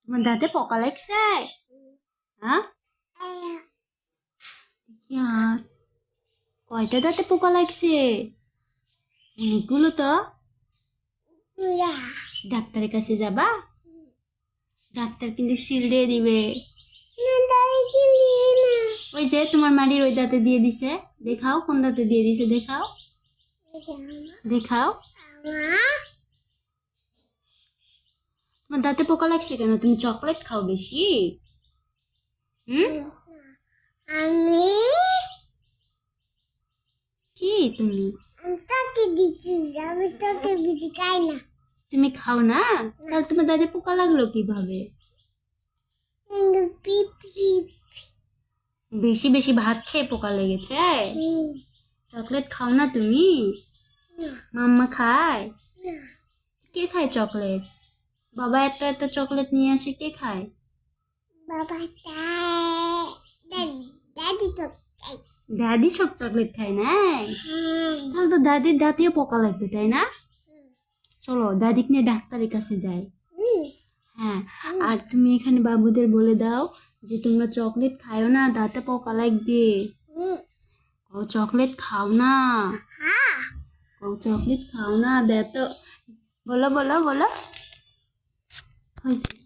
তোমার দাঁতে পোকা লাগছে? হ্যাঁ, কয়টা দাঁতে পোকা লাগছে? অনেকগুলো তো। ডাক্তারের কাছে যাবা? ডাক্তার কিন্তু সিল দিয়ে দিবে। ওই যে তোমার মাড়ির ওই দাঁতে দিয়ে দিছে, দেখাও কোন দাঁতে দিয়ে দিছে, দেখাও দেখাও। তোমার দাঁতে পোকা লাগছে কেন? তুমি চকলেট খাও বেশি। আমি কি তুমি? তোকে দিচ্ছি, আমি তোকে বিধি খাই না। তুমি খাও না? তাহলে তোমার দাঁতে পোকা লাগলো কিভাবে? বেশি বেশি ভাত খেয়ে পোকা লেগেছে। চকলেট খাও না তুমি? মাম্মা খায়? কে খায় চকলেট? বাবা এত এত চকলেট নিয়ে আসে, কে খায়? বাবা দাদি তো দাদি সব চকলেট খায় না? তাহলে তো দাদির দাঁতেও পোকা লাগবে, তাই না? চলো দাদিকে নিয়ে ডাক্তারের কাছে যাই। হ্যাঁ, আর তুমি এখানে বাবুদের বলে দাও যে তোমরা চকলেট খাও না, দাঁতে পোকা লাগবে। ও চকলেট খাও না, ও চকলেট খাও না, দে তো। বলো বলো বলো। হয়েছে।